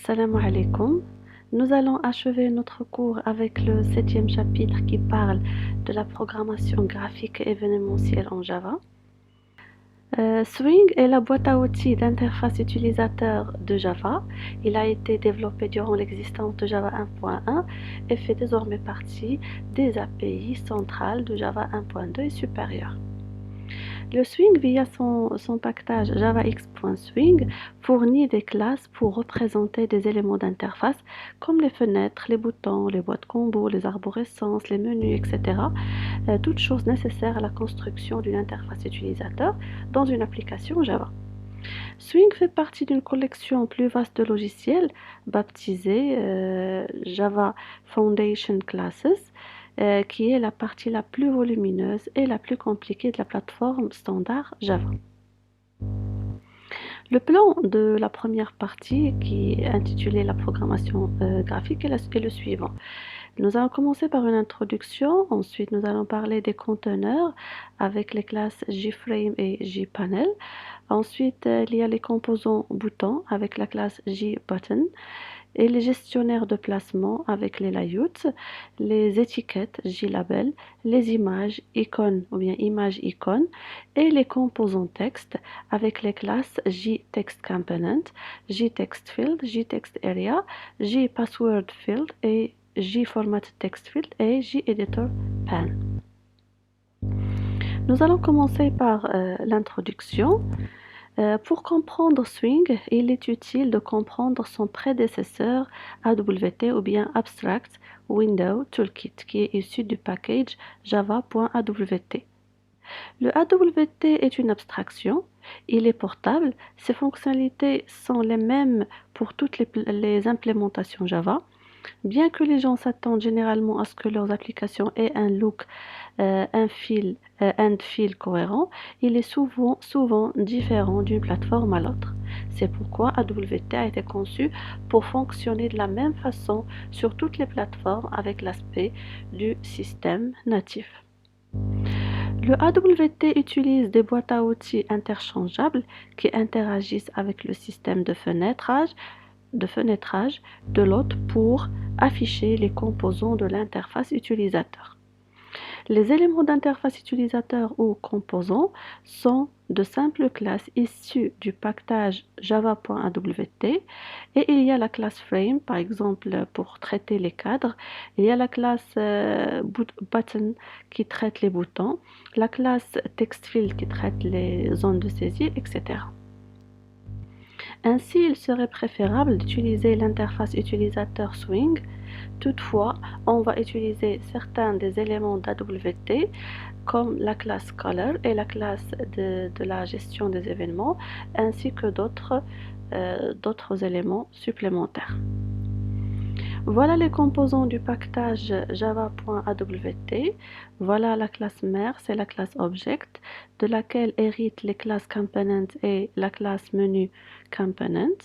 Assalamu alaikum. Nous allons achever notre cours avec le 7e chapitre qui parle de la programmation graphique et événementielle en Java. Swing est la boîte à outils d'interface utilisateur de Java. Il a été développé durant l'existence de Java 1.1 et fait désormais partie des API centrales de Java 1.2 et supérieures. Le Swing, via son package javax.swing, fournit des classes pour représenter des éléments d'interface comme les fenêtres, les boutons, les boîtes combo, les arborescences, les menus, etc. Toutes choses nécessaires à la construction d'une interface utilisateur dans une application Java. Swing fait partie d'une collection plus vaste de logiciels baptisée Java Foundation Classes, qui est la partie la plus volumineuse et la plus compliquée de la plateforme standard Java. Le plan de la première partie, qui est intitulée la programmation graphique, est le suivant. Nous allons commencer par une introduction, ensuite nous allons parler des conteneurs avec les classes JFrame et JPanel. Ensuite, il y a les composants boutons avec la classe JButton et les gestionnaires de placement avec les layouts, les étiquettes JLabel, les images icônes ou bien images icônes et les composants texte avec les classes JTextComponent, JTextField, JTextArea, JPasswordField et JFormatTextField et JEditorPan. Nous allons commencer par l'introduction. Pour comprendre Swing, il est utile de comprendre son prédécesseur AWT ou bien Abstract Window Toolkit qui est issu du package java.awt. Le AWT est une abstraction, il est portable, ses fonctionnalités sont les mêmes pour toutes les implémentations Java. Bien que les gens s'attendent généralement à ce que leurs applications aient un look, un fil cohérent, il est souvent différent d'une plateforme à l'autre. C'est pourquoi AWT a été conçu pour fonctionner de la même façon sur toutes les plateformes avec l'aspect du système natif. Le AWT utilise des boîtes à outils interchangeables qui interagissent avec le système de fenêtrage de l'hôte pour afficher les composants de l'interface utilisateur. Les éléments d'interface utilisateur ou composants sont de simples classes issues du package java.awt et il y a la classe frame par exemple pour traiter les cadres, il y a la classe button qui traite les boutons, la classe textfield qui traite les zones de saisie, etc. Ainsi, il serait préférable d'utiliser l'interface utilisateur Swing. Toutefois, on va utiliser certains des éléments d'AWT comme la classe Color et la classe de la gestion des événements ainsi que d'autres éléments supplémentaires. Voilà les composants du package java.awt. Voilà la classe mère, c'est la classe object, de laquelle héritent les classes component et la classe menu component.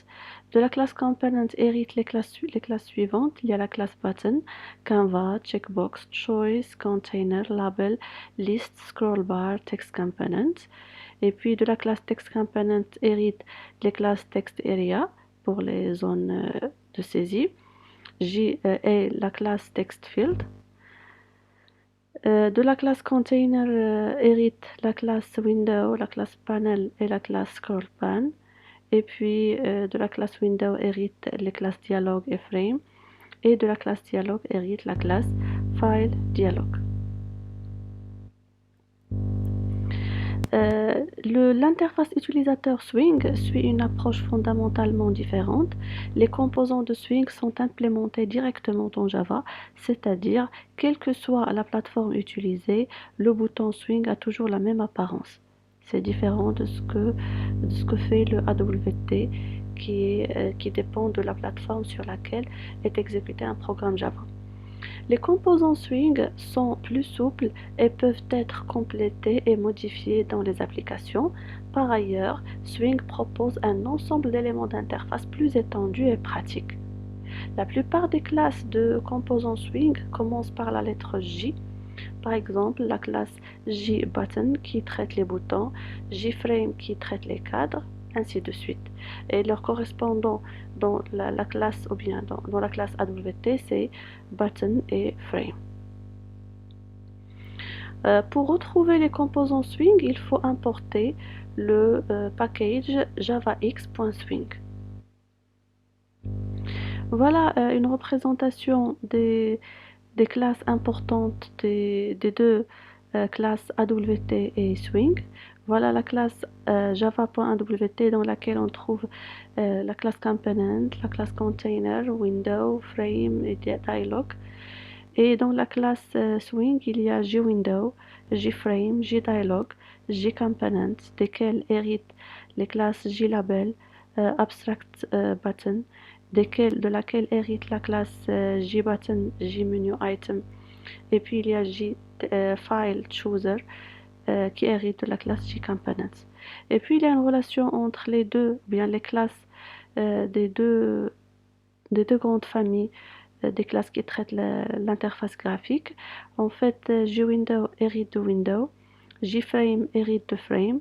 De la classe component héritent les classes suivantes. Il y a la classe button, canvas, checkbox, choice, container, label, list, scrollbar, text component. Et puis de la classe text component héritent les classes text area pour les zones de saisie. Et la classe TextField. De la classe Container hérite la classe Window, la classe Panel et la classe ScrollPan. Et puis de la classe Window hérite les classes Dialog et Frame. Et de la classe Dialog hérite la classe FileDialog. L'interface utilisateur Swing suit une approche fondamentalement différente. Les composants de Swing sont implémentés directement dans Java, c'est-à-dire, quelle que soit la plateforme utilisée, le bouton Swing a toujours la même apparence. C'est différent de ce que fait le AWT qui dépend de la plateforme sur laquelle est exécuté un programme Java. Les composants Swing sont plus souples et peuvent être complétés et modifiés dans les applications. Par ailleurs, Swing propose un ensemble d'éléments d'interface plus étendus et pratiques. La plupart des classes de composants Swing commencent par la lettre J. Par exemple, la classe JButton qui traite les boutons, JFrame qui traite les cadres, ainsi de suite. Et leur correspondant dans la classe ou bien dans la classe AWT, c'est button et frame. Pour retrouver les composants Swing, il faut importer le package javax.swing. Voilà une représentation des classes importantes des deux classes AWT et Swing. Voilà la classe java.awt dans laquelle on trouve la classe component, la classe container, window, frame et dialog. Et dans la classe Swing, il y a JWindow, JFrame, JDialog, JComponent, desquels héritent les classes JLabel, Abstract Button, de laquelle hérite la classe JButton, JMenuItem. Et puis il y a JFileChooser qui hérite de la classe JComponent. Et puis il y a une relation entre les deux, bien les classes des deux grandes familles des classes qui traitent l'interface graphique. En fait, JWindow hérite de Window, JFrame hérite de Frame,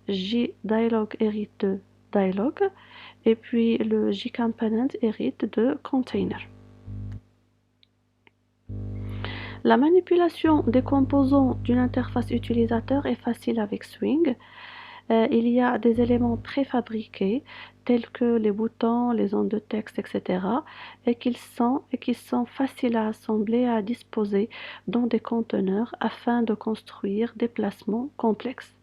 JDialog hérite de Dialog, et puis le JComponent hérite de Container. La manipulation des composants d'une interface utilisateur est facile avec Swing. Il y a des éléments préfabriqués tels que les boutons, les zones de texte, etc. et qui sont faciles à assembler et à disposer dans des conteneurs afin de construire des placements complexes.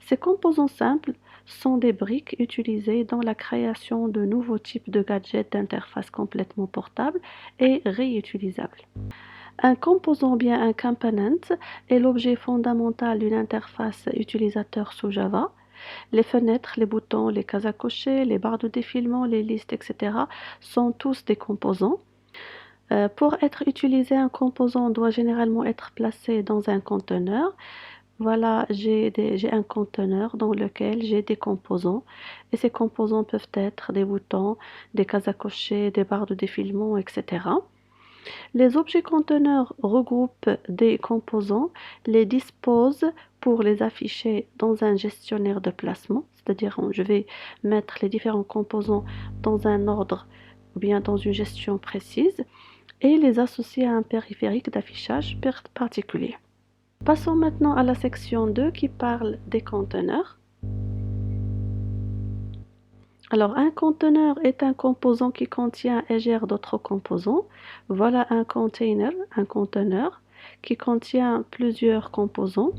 Ces composants simples sont des briques utilisées dans la création de nouveaux types de gadgets d'interface complètement portables et réutilisables. Un composant, bien un component, est l'objet fondamental d'une interface utilisateur sous Java. Les fenêtres, les boutons, les cases à cocher, les barres de défilement, les listes, etc. sont tous des composants. Pour être utilisé, un composant doit généralement être placé dans un conteneur. Voilà, j'ai un conteneur dans lequel j'ai des composants. Et ces composants peuvent être des boutons, des cases à cocher, des barres de défilement, etc. Les objets conteneurs regroupent des composants, les disposent pour les afficher dans un gestionnaire de placement, c'est-à-dire je vais mettre les différents composants dans un ordre ou bien dans une gestion précise et les associer à un périphérique d'affichage particulier. Passons maintenant à la section 2 qui parle des conteneurs. Alors, un conteneur est un composant qui contient et gère d'autres composants. Voilà un container, un conteneur, qui contient plusieurs composants.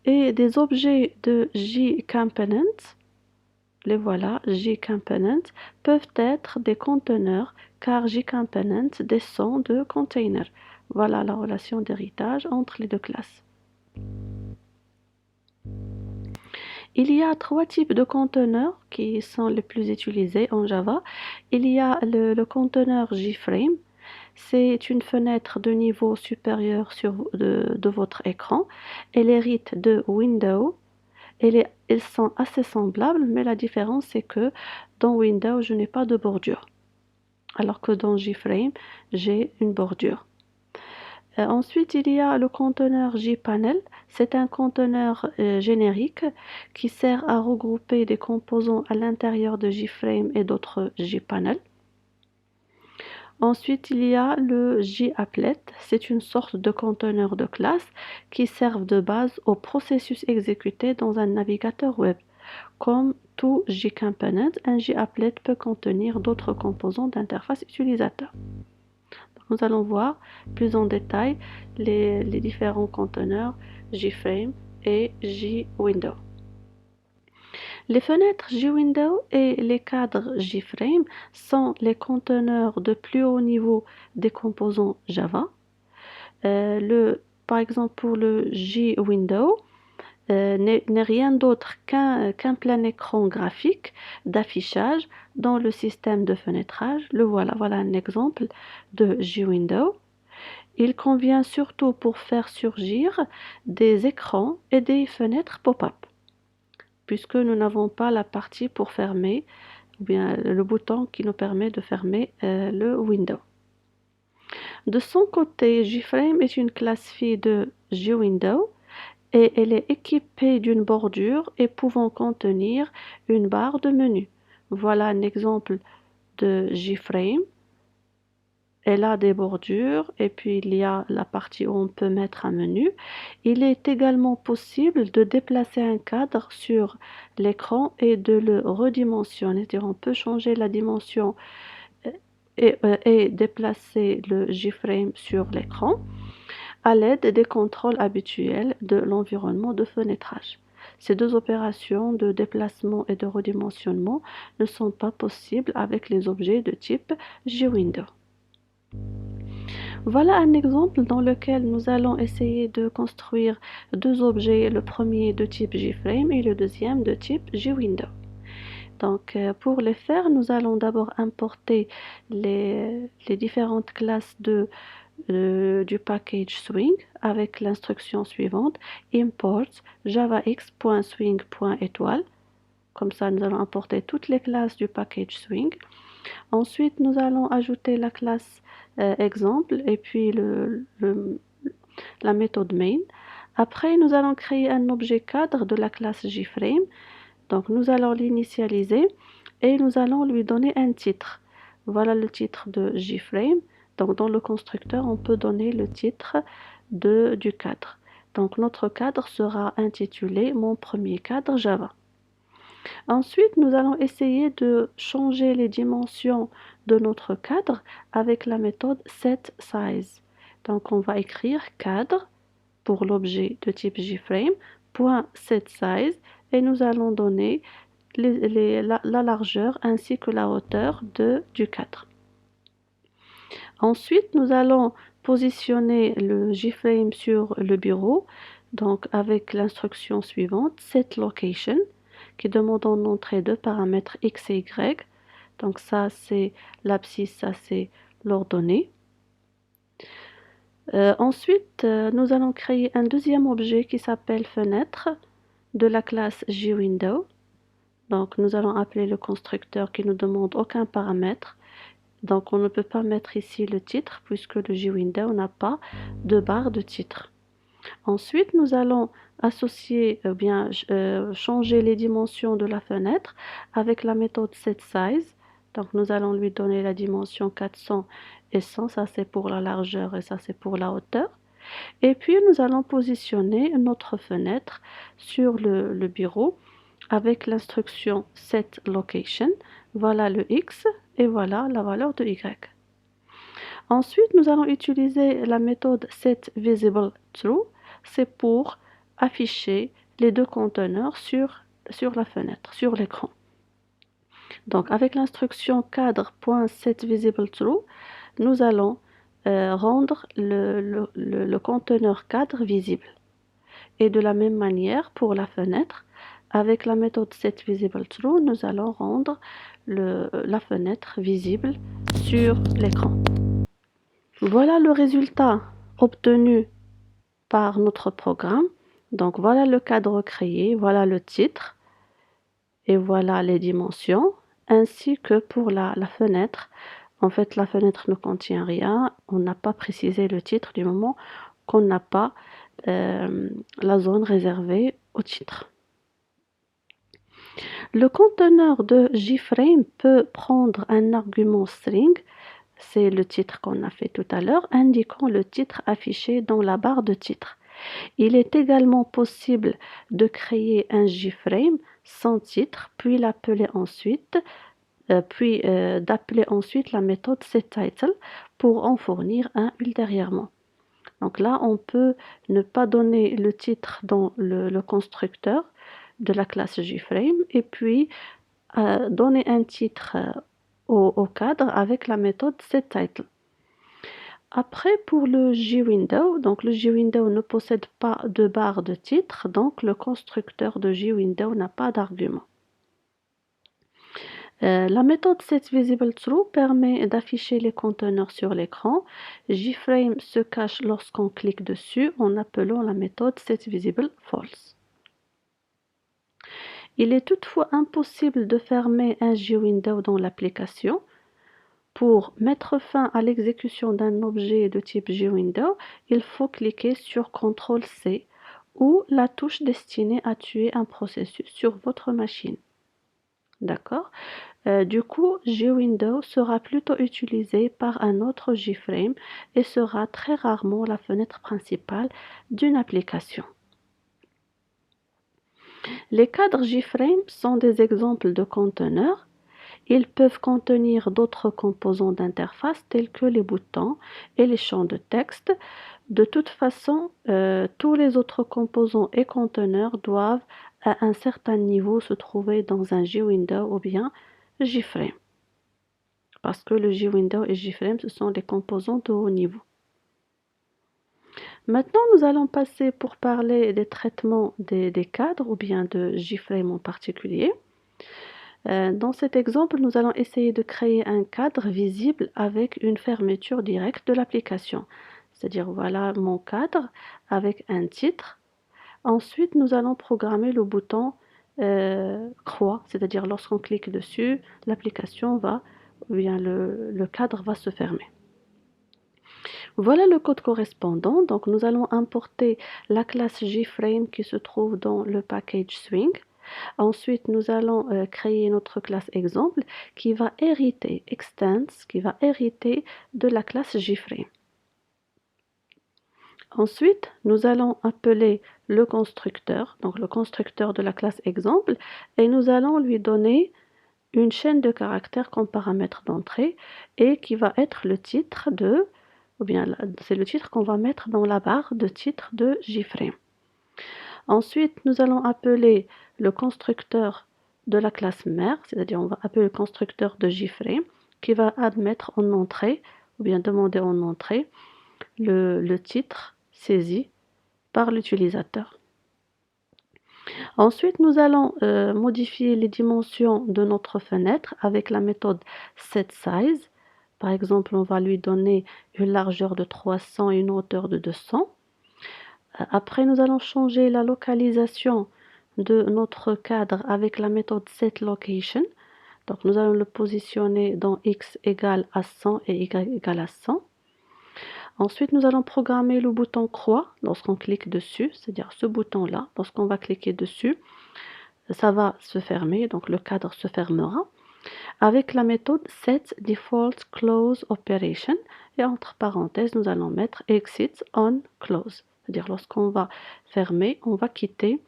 Et des objets de JComponent, les voilà, JComponent, peuvent être des conteneurs car JComponent descend de container. Voilà la relation d'héritage entre les deux classes. Il y a trois types de conteneurs qui sont les plus utilisés en Java. Il y a le conteneur JFrame. C'est une fenêtre de niveau supérieur de votre écran. Elle hérite de Window. Elles sont assez semblables, mais la différence c'est que dans Window, je n'ai pas de bordure. Alors que dans JFrame, j'ai une bordure. Ensuite, il y a le conteneur JPanel. C'est un conteneur générique qui sert à regrouper des composants à l'intérieur de JFrame et d'autres JPanel. Ensuite, il y a le JApplet. C'est une sorte de conteneur de classe qui sert de base au processus exécuté dans un navigateur web. Comme tout JComponent, un JApplet peut contenir d'autres composants d'interface utilisateur. Nous allons voir plus en détail les différents conteneurs JFrame et JWindow. Les fenêtres JWindow et les cadres JFrame sont les conteneurs de plus haut niveau des composants Java. Par exemple, pour le JWindow, n'est rien d'autre qu'un plein écran graphique d'affichage dans le système de fenêtrage. Voilà un exemple de JWindow. Il convient surtout pour faire surgir des écrans et des fenêtres pop-up, puisque nous n'avons pas la partie pour fermer, ou bien le bouton qui nous permet de fermer le window. De son côté, JFrame est une classe fille de JWindow et elle est équipée d'une bordure et pouvant contenir une barre de menu. Voilà un exemple de JFrame. Elle a des bordures et puis il y a la partie où on peut mettre un menu. Il est également possible de déplacer un cadre sur l'écran et de le redimensionner. C'est-à-dire on peut changer la dimension euh, et déplacer le JFrame sur l'écran à l'aide des contrôles habituels de l'environnement de fenêtrage. Ces deux opérations de déplacement et de redimensionnement ne sont pas possibles avec les objets de type JWindow. Voilà un exemple dans lequel nous allons essayer de construire deux objets, le premier de type JFrame et le deuxième de type JWindow. Donc, pour les faire, nous allons d'abord importer les différentes classes du package Swing avec l'instruction suivante import javax.swing.étoile. Comme ça, nous allons importer toutes les classes du package Swing. Ensuite, nous allons ajouter la classe exemple et puis la méthode main. Après, nous allons créer un objet cadre de la classe JFrame. Donc, nous allons l'initialiser et nous allons lui donner un titre. Voilà le titre de JFrame. Donc, dans le constructeur, on peut donner le titre du cadre. Donc, notre cadre sera intitulé Mon premier cadre Java. Ensuite, nous allons essayer de changer les dimensions de notre cadre avec la méthode setSize. Donc, on va écrire cadre pour l'objet de type JFrame, .setSize, et nous allons donner la largeur ainsi que la hauteur du cadre. Ensuite, nous allons positionner le JFrame sur le bureau, donc avec l'instruction suivante, setLocation, qui demande en entrée deux paramètres x et y. Donc ça, c'est l'abscisse, ça, c'est l'ordonnée. Ensuite, nous allons créer un deuxième objet qui s'appelle fenêtre de la classe JWindow. Donc, nous allons appeler le constructeur qui ne demande aucun paramètre. Donc, on ne peut pas mettre ici le titre puisque le JWindow n'a pas de barre de titre. Ensuite, nous allons associer, changer les dimensions de la fenêtre avec la méthode setSize. Donc, nous allons lui donner la dimension 400 et 100. Ça, c'est pour la largeur et ça, c'est pour la hauteur. Et puis, nous allons positionner notre fenêtre sur le bureau avec l'instruction setLocation. Voilà le X et voilà la valeur de Y. Ensuite, nous allons utiliser la méthode setVisibleTrue. C'est pour afficher les deux conteneurs sur la fenêtre, sur l'écran. Donc, avec l'instruction cadre.setVisibleTrue, nous allons rendre le conteneur cadre visible. Et de la même manière, pour la fenêtre, avec la méthode setVisibleTrue, nous allons rendre la fenêtre visible sur l'écran. Voilà le résultat obtenu par notre programme. Donc voilà le cadre créé, voilà le titre et voilà les dimensions, ainsi que pour la fenêtre. En fait, la fenêtre ne contient rien. On n'a pas précisé le titre du moment qu'on n'a pas la zone réservée au titre. Le conteneur de JFrame peut prendre un argument string, c'est le titre qu'on a fait tout à l'heure, indiquant le titre affiché dans la barre de titre. Il est également possible de créer un JFrame sans titre, puis d'appeler ensuite la méthode setTitle pour en fournir un ultérieurement. Donc là, on peut ne pas donner le titre dans le constructeur de la classe JFrame et puis donner un titre au cadre avec la méthode setTitle. Après, pour le JWindow, donc le JWindow ne possède pas de barre de titre, donc le constructeur de JWindow n'a pas d'argument. La méthode setVisibleTrue permet d'afficher les conteneurs sur l'écran. JFrame se cache lorsqu'on clique dessus en appelant la méthode setVisibleFalse. Il est toutefois impossible de fermer un JWindow dans l'application. Pour mettre fin à l'exécution d'un objet de type JWindow, il faut cliquer sur CTRL-C ou la touche destinée à tuer un processus sur votre machine. D'accord? Du coup, JWindow sera plutôt utilisé par un autre JFrame et sera très rarement la fenêtre principale d'une application. Les cadres JFrame sont des exemples de conteneurs. Ils peuvent contenir d'autres composants d'interface tels que les boutons et les champs de texte. De toute façon, tous les autres composants et conteneurs doivent à un certain niveau se trouver dans un JWindow ou bien JFrame. Parce que le JWindow et JFrame, ce sont des composants de haut niveau. Maintenant, nous allons passer pour parler des traitements des cadres ou bien de JFrame en particulier. Dans cet exemple, nous allons essayer de créer un cadre visible avec une fermeture directe de l'application. C'est-à-dire, voilà mon cadre avec un titre. Ensuite, nous allons programmer le bouton croix, c'est-à-dire lorsqu'on clique dessus, l'application va, ou bien le cadre va se fermer. Voilà le code correspondant. Donc, nous allons importer la classe JFrame qui se trouve dans le package Swing. Ensuite, nous allons créer notre classe exemple qui va hériter extends, qui va hériter de la classe JFrame. Ensuite, nous allons appeler le constructeur, donc le constructeur de la classe exemple, et nous allons lui donner une chaîne de caractères comme paramètre d'entrée et qui va être le titre de, ou bien c'est le titre qu'on va mettre dans la barre de titre de JFrame. Ensuite, nous allons appeler le constructeur de la classe mère, c'est-à-dire on va appeler le constructeur de JFrame qui va admettre en entrée ou bien demander en entrée le titre saisi par l'utilisateur. Ensuite, nous allons modifier les dimensions de notre fenêtre avec la méthode setSize. Par exemple, on va lui donner une largeur de 300 et une hauteur de 200. Après, nous allons changer la localisation de notre cadre avec la méthode setLocation. Donc, nous allons le positionner dans x égale à 100 et y égale à 100. Ensuite, nous allons programmer le bouton croix lorsqu'on clique dessus, c'est-à-dire ce bouton-là. Lorsqu'on va cliquer dessus, ça va se fermer, donc le cadre se fermera avec la méthode setDefaultCloseOperation et entre parenthèses, nous allons mettre exit on close. C'est-à-dire lorsqu'on va fermer, on va quitter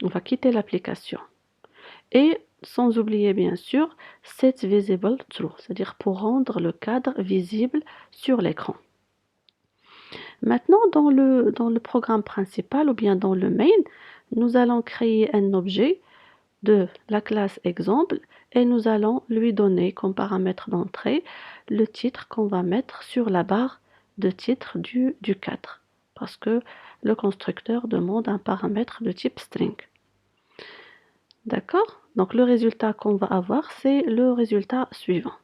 l'application. Et sans oublier bien sûr setVisibleTrue, c'est-à-dire pour rendre le cadre visible sur l'écran. Maintenant, dans le programme principal ou bien dans le main, nous allons créer un objet de la classe exemple et nous allons lui donner comme paramètre d'entrée le titre qu'on va mettre sur la barre de titre du cadre parce que le constructeur demande un paramètre de type string. D'accord? Donc le résultat qu'on va avoir, c'est le résultat suivant.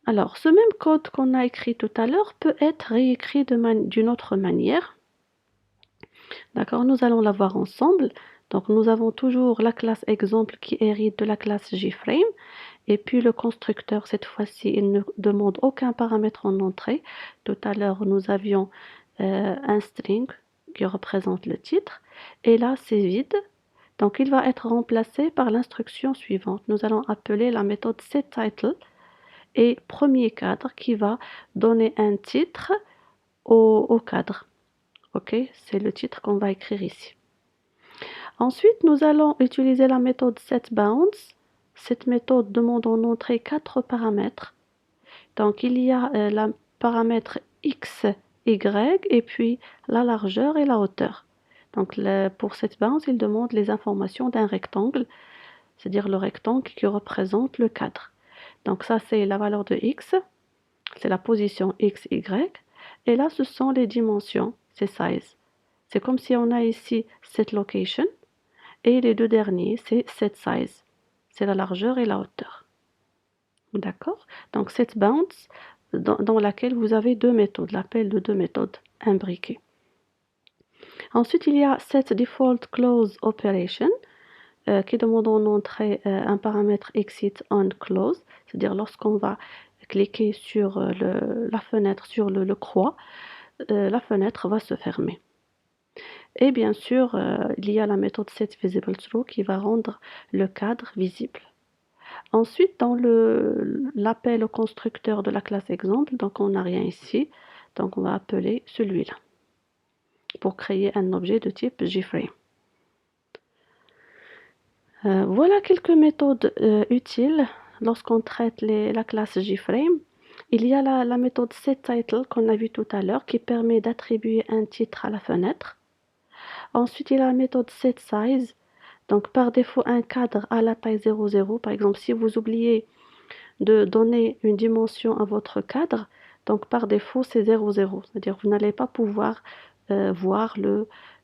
Alors, ce même code qu'on a écrit tout à l'heure peut être réécrit d'une autre manière. D'accord? Nous allons la voir ensemble. Donc, nous avons toujours la classe exemple qui hérite de la classe JFrame. Et puis, le constructeur, cette fois-ci, il ne demande aucun paramètre en entrée. Tout à l'heure, nous avions un string qui représente le titre. Et là, c'est vide. Donc, il va être remplacé par l'instruction suivante. Nous allons appeler la méthode setTitle et premier cadre qui va donner un titre au cadre. Ok, c'est le titre qu'on va écrire ici. Ensuite, nous allons utiliser la méthode setBounds. Cette méthode demande en entrée 4 paramètres. Donc, il y a le paramètre x, y et puis la largeur et la hauteur. Donc, pour setBounds, il demande les informations d'un rectangle, c'est-à-dire le rectangle qui représente le cadre. Donc, ça, c'est la valeur de x, c'est la position x, y. Et là, ce sont les dimensions, c'est size. C'est comme si on a ici setLocation. Et les deux derniers, c'est setSize. C'est la largeur et la hauteur. D'accord? Donc, setBounds, dans laquelle vous avez deux méthodes, l'appel de deux méthodes imbriquées. Ensuite, il y a setDefaultCloseOperation qui demande en entrée un paramètre exit on close, c'est-à-dire lorsqu'on va cliquer sur la fenêtre, sur le croix, la fenêtre va se fermer. Et bien sûr, il y a la méthode setVisibleTrue qui va rendre le cadre visible. Ensuite, dans l'appel au constructeur de la classe exemple, donc on n'a rien ici, donc on va appeler celui-là pour créer un objet de type JFrame. Voilà quelques méthodes utiles lorsqu'on traite la classe JFrame. Il y a la méthode setTitle qu'on a vue tout à l'heure qui permet d'attribuer un titre à la fenêtre. Ensuite, il y a la méthode setSize. Donc, par défaut, un cadre à la taille 0,0. Par exemple, si vous oubliez de donner une dimension à votre cadre, donc par défaut, c'est 0,0. C'est-à-dire que vous n'allez pas pouvoir voir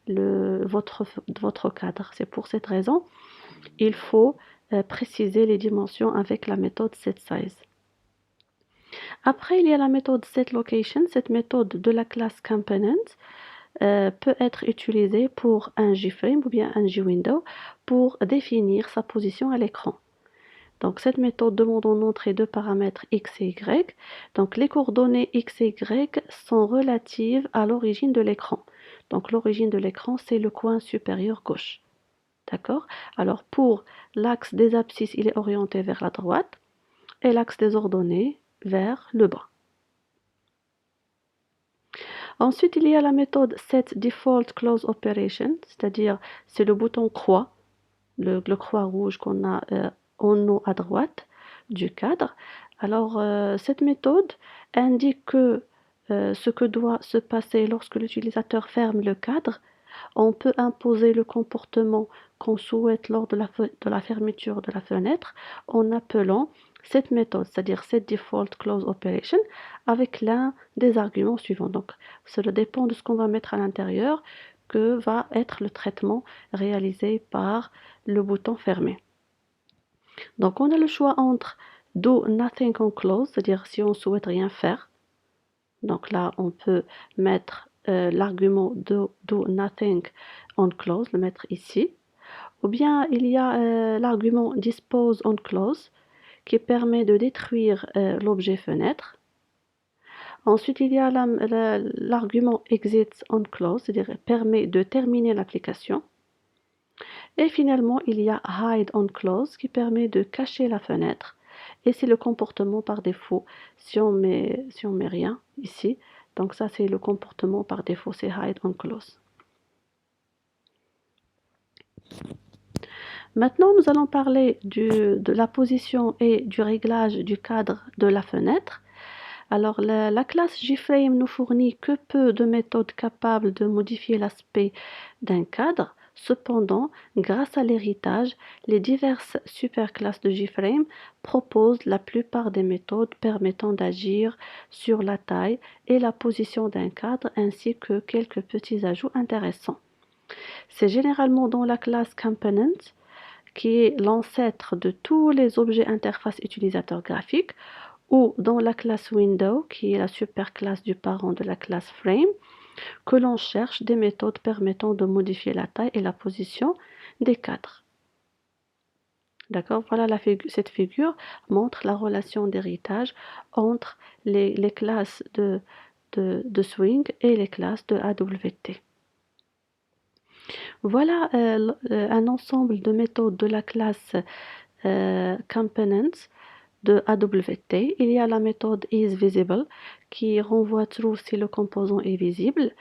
votre cadre. C'est pour cette raison il faut préciser les dimensions avec la méthode setSize. Après, il y a la méthode setLocation. Cette méthode de la classe Component peut être utilisée pour un JFrame ou bien un JWindow pour définir sa position à l'écran. Donc, cette méthode demande en entrée deux paramètres x et y. Donc, les coordonnées x et y sont relatives à l'origine de l'écran. Donc, l'origine de l'écran, c'est le coin supérieur gauche. D'accord? Alors, pour l'axe des abscisses, il est orienté vers la droite et l'axe des ordonnées vers le bas. Ensuite, il y a la méthode setDefaultCloseOperation, c'est-à-dire c'est le bouton croix, le croix rouge qu'on a en haut à droite du cadre. Alors, cette méthode indique que ce que doit se passer lorsque l'utilisateur ferme le cadre. On peut imposer le comportement qu'on souhaite lors de la fermeture de la fenêtre en appelant cette méthode, c'est-à-dire setDefaultCloseOperation, avec l'un des arguments suivants. Donc, cela dépend de ce qu'on va mettre à l'intérieur que va être le traitement réalisé par le bouton fermé. Donc, on a le choix entre Do Nothing on Close, c'est-à-dire si on ne souhaite rien faire. Donc là, on peut mettre l'argument do nothing on close, le mettre ici. Ou bien il y a l'argument dispose on close qui permet de détruire l'objet fenêtre. Ensuite, il y a l'argument exit on close, c'est-à-dire permet de terminer l'application. Et finalement, il y a hide on close qui permet de cacher la fenêtre. Et c'est le comportement par défaut si on met rien ici. Donc ça, c'est le comportement par défaut, c'est hide on close. Maintenant, nous allons parler de la position et du réglage du cadre de la fenêtre. Alors, la classe JFrame nous fournit que peu de méthodes capables de modifier l'aspect d'un cadre. Cependant, grâce à l'héritage, les diverses superclasses de JFrame proposent la plupart des méthodes permettant d'agir sur la taille et la position d'un cadre ainsi que quelques petits ajouts intéressants. C'est généralement dans la classe Component, qui est l'ancêtre de tous les objets interface utilisateur graphique, ou dans la classe Window, qui est la superclasse du parent de la classe Frame, que l'on cherche des méthodes permettant de modifier la taille et la position des cadres. D'accord? Voilà, cette figure montre la relation d'héritage entre les classes de Swing et les classes de AWT. Voilà un ensemble de méthodes de la classe Components de AWT. Il y a la méthode isVisible qui renvoie true si le composant est visible.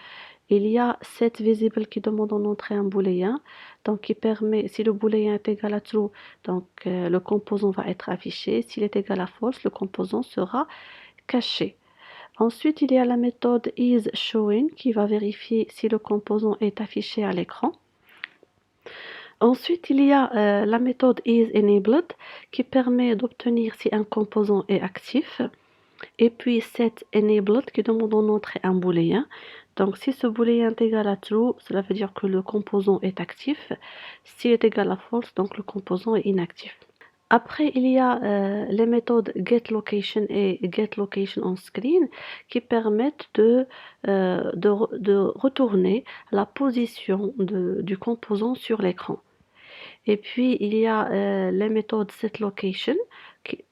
Il y a setVisible qui demande en entrée un booléen, donc qui permet, si le booléen est égal à true, donc le composant va être affiché. S'il est égal à false, le composant sera caché. Ensuite, il y a la méthode isShowing qui va vérifier si le composant est affiché à l'écran. Ensuite, il y a la méthode isEnabled qui permet d'obtenir si un composant est actif. Et puis setEnabled qui demande en entrée un booléen. Donc si ce booléen est égal à true, cela veut dire que le composant est actif. S'il est égal à false, donc le composant est inactif. Après, il y a les méthodes getLocation et getLocationOnScreen qui permettent de retourner la position du composant sur l'écran. Et puis, il y a les méthodes setLocation qui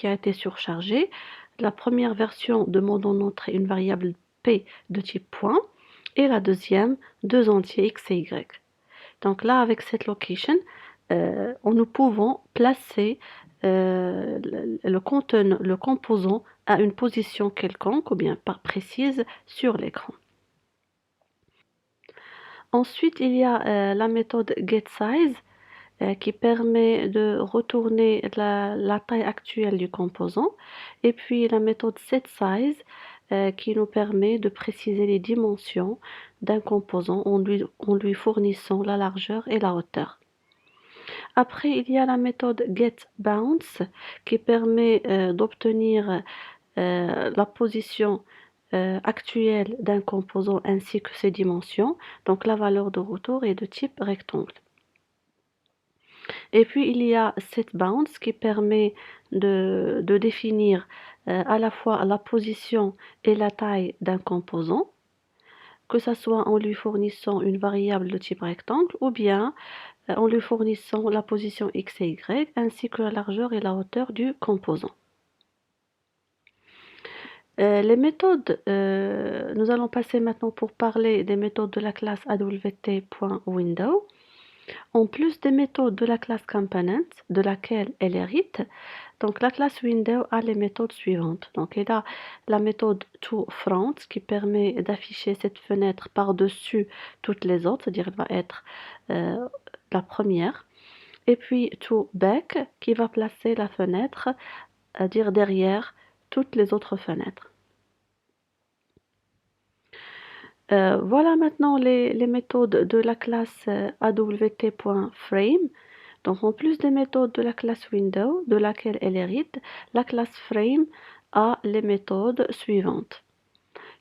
a été surchargée. La première version demande en entrée une variable p de type point et la deuxième 2 entiers x et y. Donc là, avec cette location, nous pouvons placer le composant à une position quelconque ou bien pas précise sur l'écran. Ensuite, il y a la méthode getSize qui permet de retourner la taille actuelle du composant. Et puis la méthode setSize qui nous permet de préciser les dimensions d'un composant en lui fournissant la largeur et la hauteur. Après, il y a la méthode getBounce qui permet d'obtenir la position actuelle d'un composant ainsi que ses dimensions. Donc la valeur de retour est de type rectangle. Et puis il y a setBounce qui permet de définir à la fois la position et la taille d'un composant, que ce soit en lui fournissant une variable de type rectangle ou bien en lui fournissant la position x et y ainsi que la largeur et la hauteur du composant. Les méthodes, nous allons passer maintenant pour parler des méthodes de la classe AWT.Window. En plus des méthodes de la classe Component, de laquelle elle hérite, donc la classe Window a les méthodes suivantes. Donc elle a la méthode toFront qui permet d'afficher cette fenêtre par-dessus toutes les autres, c'est-à-dire elle va être la première. Et puis toBack qui va placer la fenêtre, c'est-à-dire derrière toutes les autres fenêtres. Voilà maintenant les méthodes de la classe AWT.Frame. Donc en plus des méthodes de la classe Window, de laquelle elle hérite, la classe Frame a les méthodes suivantes.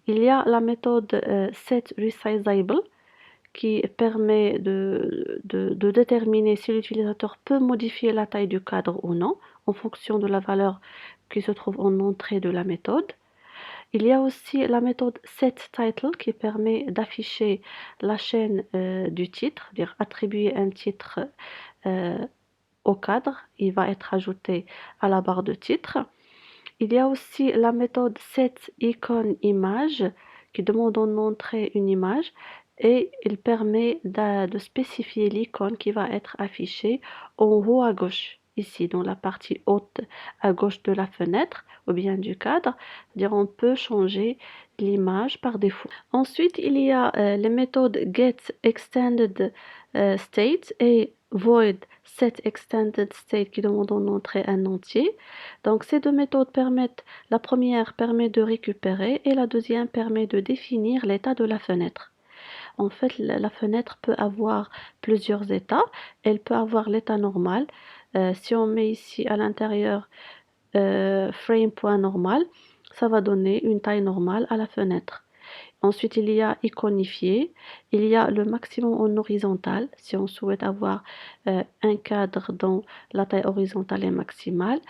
Il y a la méthode setResizable qui permet de déterminer si l'utilisateur peut modifier la taille du cadre ou non en fonction de la valeur qui se trouve en entrée de la méthode. Il y a aussi la méthode setTitle qui permet d'afficher la chaîne du titre, c'est-à-dire attribuer un titre au cadre, il va être ajouté à la barre de titre. Il y a aussi la méthode setIconImage qui demande en entrée une image et il permet de spécifier l'icône qui va être affichée en haut à gauche, ici dans la partie haute à gauche de la fenêtre ou bien du cadre. C'est-à-dire on peut changer l'image par défaut. Ensuite, il y a les méthodes getExtendedState et voidSetExtendedState qui demandent en entrée un entier. Donc ces deux méthodes permettent, la première permet de récupérer et la deuxième permet de définir l'état de la fenêtre. En fait, la fenêtre peut avoir plusieurs états. Elle peut avoir l'état normal. Si on met ici à l'intérieur frame.normal, ça va donner une taille normale à la fenêtre. Ensuite, il y a iconifié. Il y a le maximum en horizontal, si on souhaite avoir un cadre dont la taille horizontale est maximale.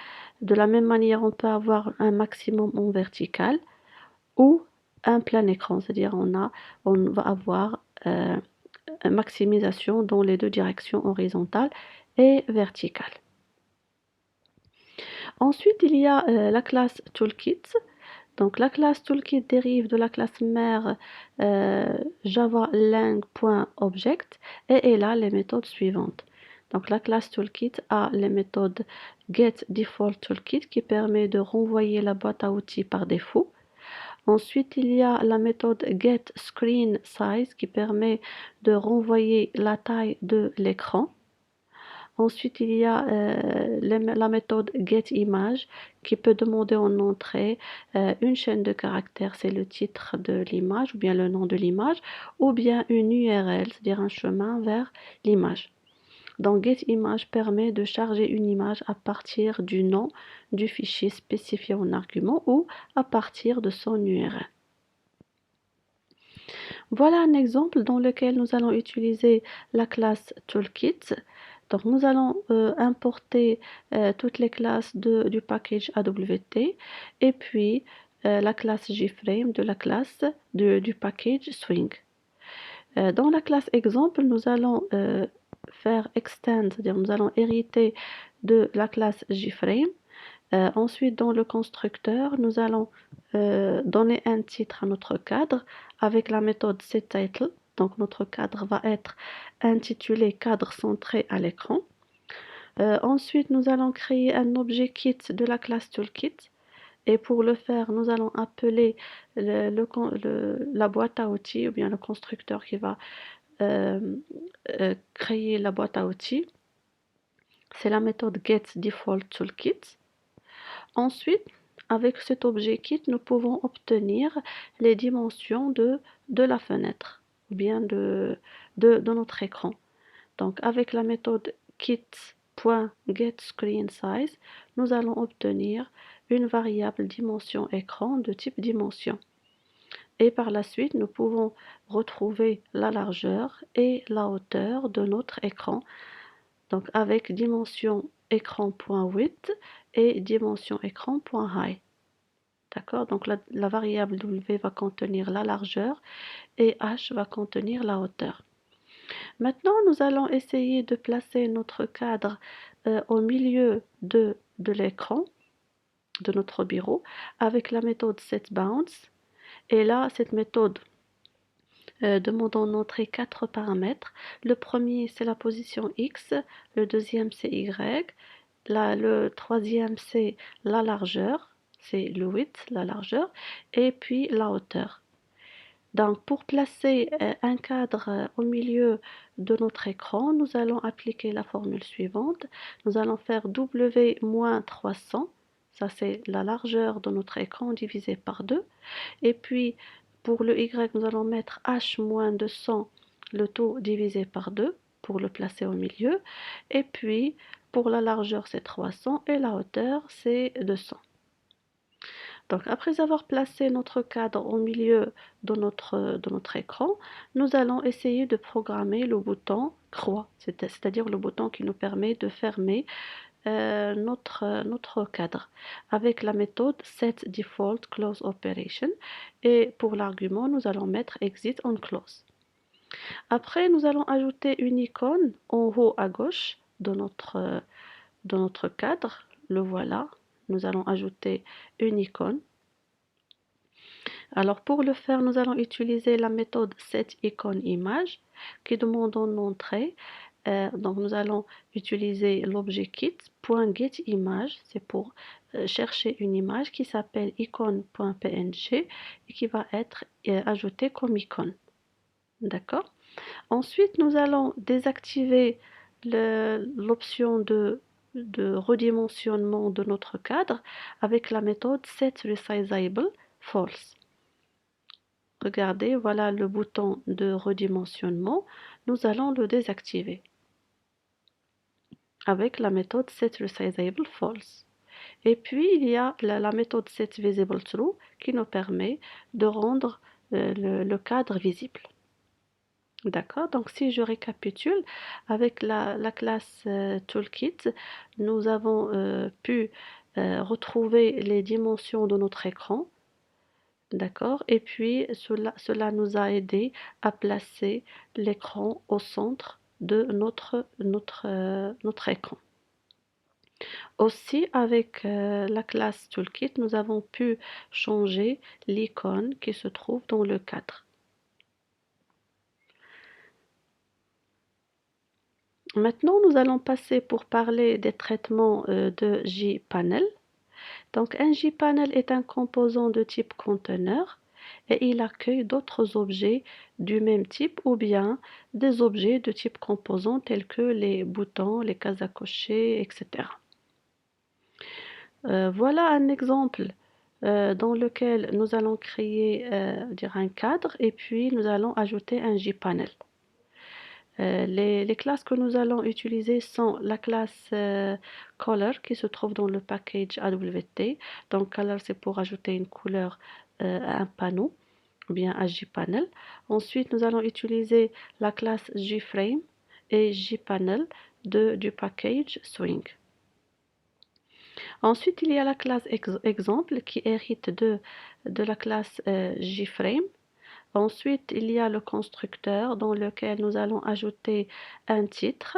De la même manière, on peut avoir un maximum en vertical ou un plein écran, c'est-à-dire on va avoir une maximisation dans les deux directions horizontales et verticales. Ensuite, il y a la classe Toolkit. Donc la classe Toolkit dérive de la classe mère javalang.object et elle a les méthodes suivantes. Donc la classe Toolkit a les méthodes getDefaultToolkit qui permet de renvoyer la boîte à outils par défaut. Ensuite, il y a la méthode getScreenSize qui permet de renvoyer la taille de l'écran. Ensuite, il y a la méthode getImage qui peut demander en entrée une chaîne de caractères, c'est le titre de l'image ou bien le nom de l'image, ou bien une URL, c'est-à-dire un chemin vers l'image. Donc getImage permet de charger une image à partir du nom du fichier spécifié en argument ou à partir de son URL. Voilà un exemple dans lequel nous allons utiliser la classe Toolkit. Donc nous allons importer toutes les classes du package AWT et puis la classe JFrame de la classe du package Swing. Dans la classe exemple, nous allons faire extend, c'est-à-dire nous allons hériter de la classe JFrame. Ensuite, dans le constructeur, nous allons donner un titre à notre cadre avec la méthode setTitle. Donc notre cadre va être intitulé cadre centré à l'écran. Ensuite, nous allons créer un objet kit de la classe toolkit. Et pour le faire, nous allons appeler la boîte à outils ou bien le constructeur qui va créer la boîte à outils. C'est la méthode getDefaultToolkit. Ensuite, avec cet objet kit, nous pouvons obtenir les dimensions de la fenêtre ou bien de notre écran. Donc, avec la méthode kit.getScreenSize, nous allons obtenir une variable dimension écran de type dimension. Et par la suite, nous pouvons retrouver la largeur et la hauteur de notre écran. Donc, avec dimension écran.width et dimension écran.height. D'accord? Donc, la variable W va contenir la largeur et H va contenir la hauteur. Maintenant, nous allons essayer de placer notre cadre au milieu de l'écran de notre bureau avec la méthode setBounce. Et là, cette méthode demande d'entrer 4 paramètres. Le premier, c'est la position X. Le deuxième, c'est Y. Le troisième, c'est la largeur. C'est le width, la largeur. Et puis, la hauteur. Donc, pour placer un cadre au milieu de notre écran, nous allons appliquer la formule suivante. Nous allons faire W-300. Ça, c'est la largeur de notre écran divisé par 2. Et puis, pour le Y, nous allons mettre H-200, le tout divisé par 2, pour le placer au milieu. Et puis, pour la largeur, c'est 300 et la hauteur, c'est 200. Donc, après avoir placé notre cadre au milieu de notre écran, nous allons essayer de programmer le bouton croix, c'est-à-dire le bouton qui nous permet de fermer notre cadre avec la méthode setDefaultCloseOperation et pour l'argument, nous allons mettre exit on close. Après, nous allons ajouter une icône en haut à gauche de notre cadre. Le voilà. Nous allons ajouter une icône. Alors pour le faire, nous allons utiliser la méthode setIconImage qui demande en entrée. Donc nous allons utiliser l'objet kit.getImage, c'est pour chercher une image qui s'appelle icon.png et qui va être ajoutée comme icône. D'accord? Ensuite, nous allons désactiver l'option de redimensionnement de notre cadre avec la méthode setResizableFalse. Regardez, voilà le bouton de redimensionnement. Nous allons le désactiver avec la méthode setResizableFalse. Et puis, il y a la méthode setVisibleTrue qui nous permet de rendre le cadre visible. D'accord, donc si je récapitule, avec la classe Toolkit, nous avons pu retrouver les dimensions de notre écran. D'accord, et puis cela nous a aidé à placer l'écran au centre de notre écran. Aussi, avec la classe Toolkit, nous avons pu changer l'icône qui se trouve dans le cadre. Maintenant, nous allons passer pour parler des traitements de JPanel. Donc, un JPanel est un composant de type conteneur et il accueille d'autres objets du même type ou bien des objets de type composant tels que les boutons, les cases à cocher, etc. Voilà un exemple dans lequel nous allons créer un cadre et puis nous allons ajouter un JPanel. Les classes que nous allons utiliser sont la classe Color qui se trouve dans le package AWT. Donc Color, c'est pour ajouter une couleur à un panneau ou bien à JPanel. Ensuite, nous allons utiliser la classe JFrame et JPanel du package Swing. Ensuite, il y a la classe Exemple qui hérite de la classe JFrame. Ensuite, il y a le constructeur dans lequel nous allons ajouter un titre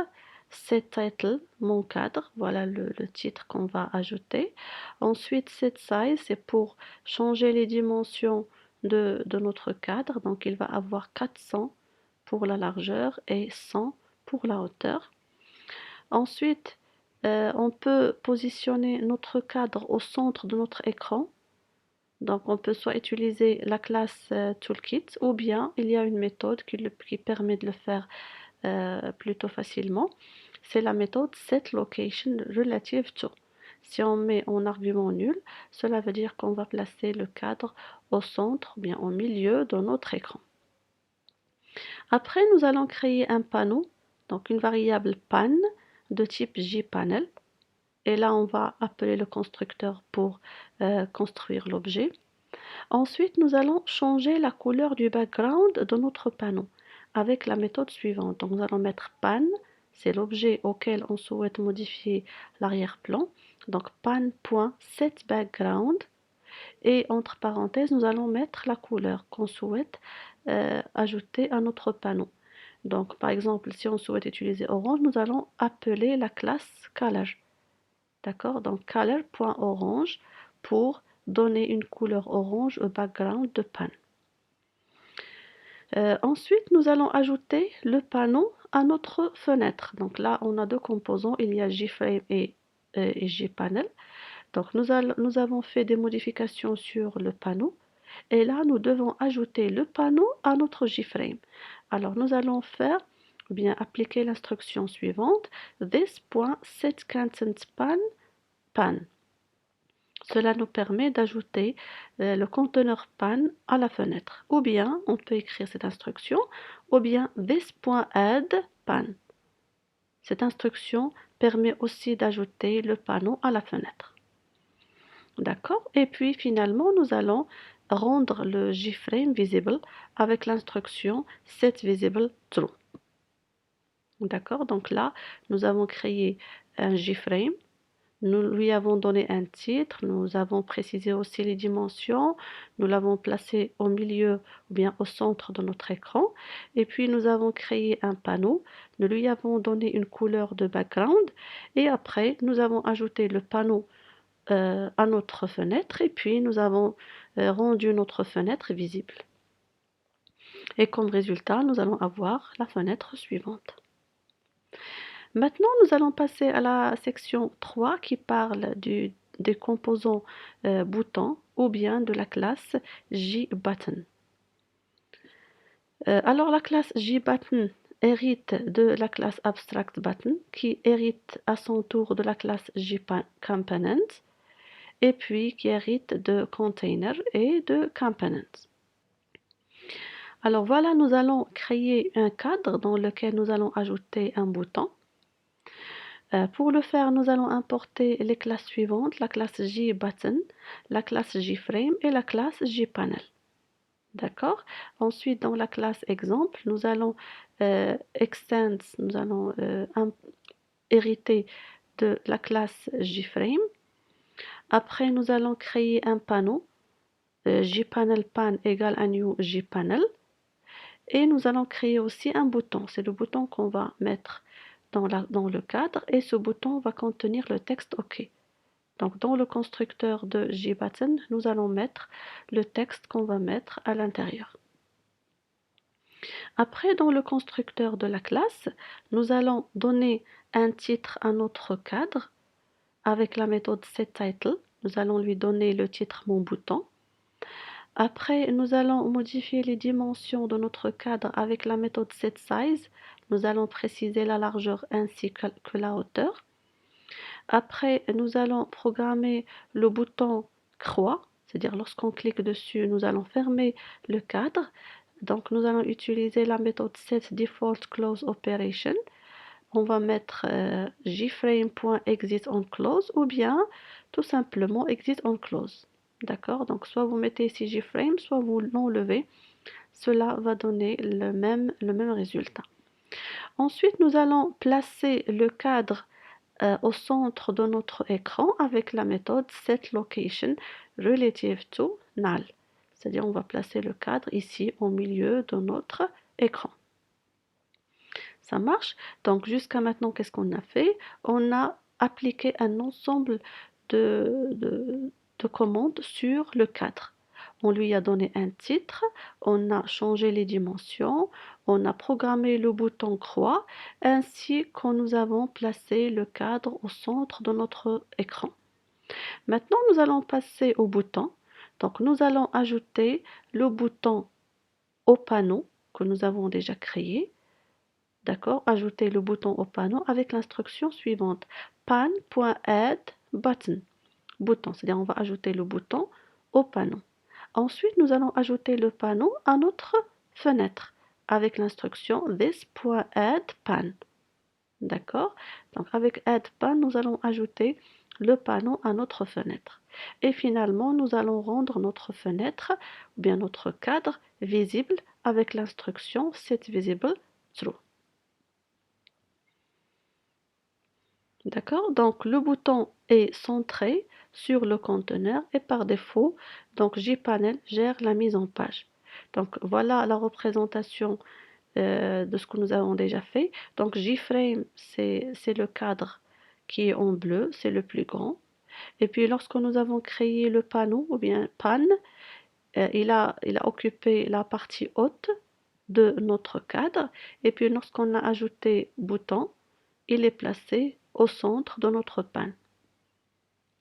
set title, mon cadre, voilà le titre qu'on va ajouter. Ensuite, set size, c'est pour changer les dimensions de notre cadre. Donc, il va avoir 400 pour la largeur et 100 pour la hauteur. Ensuite, on peut positionner notre cadre au centre de notre écran. Donc, on peut soit utiliser la classe Toolkit ou bien il y a une méthode qui permet de le faire plutôt facilement. C'est la méthode setLocation relative to. Si on met en argument nul, cela veut dire qu'on va placer le cadre au centre ou bien au milieu de notre écran. Après, nous allons créer un panneau, donc une variable pan de type jPanel. Et là, on va appeler le constructeur pour construire l'objet. Ensuite, nous allons changer la couleur du background de notre panneau avec la méthode suivante. Donc, nous allons mettre pan, c'est l'objet auquel on souhaite modifier l'arrière-plan. Donc, pan.setBackground. Et entre parenthèses, nous allons mettre la couleur qu'on souhaite ajouter à notre panneau. Donc, par exemple, si on souhaite utiliser orange, nous allons appeler la classe color. D'accord? Donc, color.orange pour donner une couleur orange au background de pan. Ensuite, nous allons ajouter le panneau à notre fenêtre. Donc là, on a deux composants, il y a JFrame et JPanel. Donc nous avons fait des modifications sur le panneau et là, nous devons ajouter le panneau à notre JFrame. Alors nous allons faire, ou bien appliquer l'instruction suivante, this.setContentPan. Cela nous permet d'ajouter le conteneur pan à la fenêtre. Ou bien, on peut écrire cette instruction, ou bien this.addPan. Cette instruction permet aussi d'ajouter le panneau à la fenêtre. D'accord? Et puis finalement, nous allons rendre le JFrame visible avec l'instruction setVisibleTrue. D'accord? Donc là, nous avons créé un JFrame. Nous lui avons donné un titre, nous avons précisé aussi les dimensions, nous l'avons placé au milieu ou bien au centre de notre écran. Et puis nous avons créé un panneau, nous lui avons donné une couleur de background et après nous avons ajouté le panneau à notre fenêtre et puis nous avons rendu notre fenêtre visible. Et comme résultat, nous allons avoir la fenêtre suivante. Maintenant, nous allons passer à la section 3 qui parle des composants boutons ou bien de la classe JButton. Alors, la classe JButton hérite de la classe AbstractButton qui hérite à son tour de la classe JComponent et puis qui hérite de Container et de Component. Alors voilà, nous allons créer un cadre dans lequel nous allons ajouter un bouton. Pour le faire, nous allons importer les classes suivantes, la classe JButton, la classe JFrame et la classe JPanel. D'accord? Ensuite, dans la classe exemple, nous allons hériter de la classe JFrame. Après, nous allons créer un panneau, JPanelPan égale à new JPanel. Et nous allons créer aussi un bouton. C'est le bouton qu'on va mettre dans le cadre et ce bouton va contenir le texte OK. Donc dans le constructeur de JButton, nous allons mettre le texte qu'on va mettre à l'intérieur. Après, dans le constructeur de la classe, nous allons donner un titre à notre cadre avec la méthode setTitle. Nous allons lui donner le titre mon bouton. Après, nous allons modifier les dimensions de notre cadre avec la méthode setSize. Nous allons préciser la largeur ainsi que la hauteur. Après, nous allons programmer le bouton croix, c'est-à-dire lorsqu'on clique dessus, nous allons fermer le cadre. Donc, nous allons utiliser la méthode setDefaultCloseOperation. On va mettre jframe.exitOnClose ou bien tout simplement exitOnClose. D'accord? Donc, soit vous mettez ici jframe, soit vous l'enlevez. Cela va donner le même résultat. Ensuite, nous allons placer le cadre au centre de notre écran avec la méthode setLocation relative to null. C'est-à-dire, on va placer le cadre ici au milieu de notre écran. Ça marche? Donc jusqu'à maintenant, qu'est-ce qu'on a fait? On a appliqué un ensemble de, de, de commandes sur le cadre. On lui a donné un titre, on a changé les dimensions, on a programmé le bouton croix, ainsi que nous avons placé le cadre au centre de notre écran. Maintenant, nous allons passer au bouton. Donc, nous allons ajouter le bouton au panneau que nous avons déjà créé. D'accord? Ajouter le bouton au panneau avec l'instruction suivante. Pan.add button. Bouton, c'est-à-dire on va ajouter le bouton au panneau. Ensuite, nous allons ajouter le panneau à notre fenêtre avec l'instruction this.add_pan. D'accord? Donc avec add_pan, nous allons ajouter le panneau à notre fenêtre. Et finalement, nous allons rendre notre fenêtre ou bien notre cadre visible avec l'instruction setVisibleTrue. D'accord? Donc le bouton est centré sur le conteneur et par défaut, donc JPanel gère la mise en page. Donc voilà la représentation de ce que nous avons déjà fait. Donc JFrame, c'est le cadre qui est en bleu, c'est le plus grand. Et puis lorsque nous avons créé le panneau ou bien pan, il a occupé la partie haute de notre cadre. Et puis lorsqu'on a ajouté bouton, il est placé au centre de notre pan.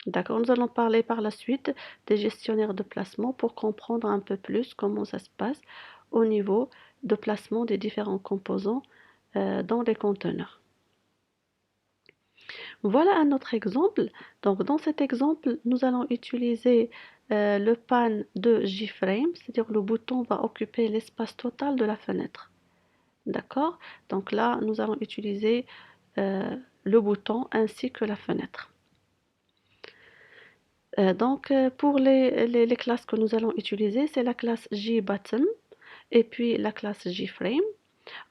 D'accord, nous allons parler par la suite des gestionnaires de placement pour comprendre un peu plus comment ça se passe au niveau de placement des différents composants dans les conteneurs. Voilà un autre exemple. Donc, dans cet exemple, nous allons utiliser le pan de JFrame, c'est-à-dire le bouton va occuper l'espace total de la fenêtre. D'accord? Donc là, nous allons utiliser le bouton ainsi que la fenêtre. Pour les classes que nous allons utiliser, c'est la classe JButton et puis la classe JFrame.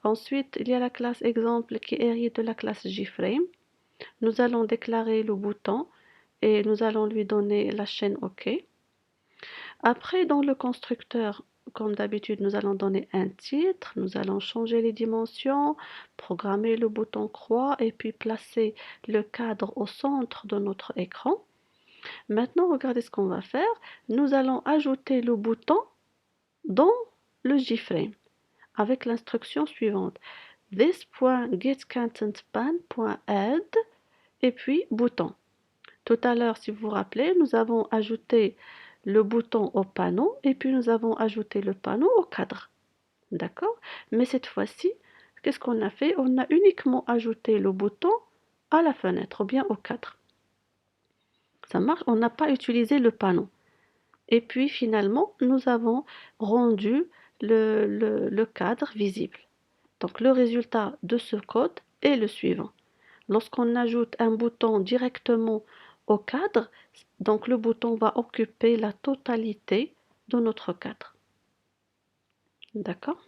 Ensuite, il y a la classe exemple qui hérite de la classe JFrame. Nous allons déclarer le bouton et nous allons lui donner la chaîne OK. Après, dans le constructeur, comme d'habitude, nous allons donner un titre, nous allons changer les dimensions, programmer le bouton croix et puis placer le cadre au centre de notre écran. Maintenant, regardez ce qu'on va faire. Nous allons ajouter le bouton dans le JFrame avec l'instruction suivante. This.getContentPan.add et puis bouton. Tout à l'heure, si vous vous rappelez, nous avons ajouté le bouton au panneau et puis nous avons ajouté le panneau au cadre. D'accord? Mais cette fois-ci, qu'est-ce qu'on a fait? On a uniquement ajouté le bouton à la fenêtre ou bien au cadre. Ça marche, on n'a pas utilisé le panneau. Et puis finalement, nous avons rendu le cadre visible. Donc le résultat de ce code est le suivant. Lorsqu'on ajoute un bouton directement au cadre, donc le bouton va occuper la totalité de notre cadre. D'accord?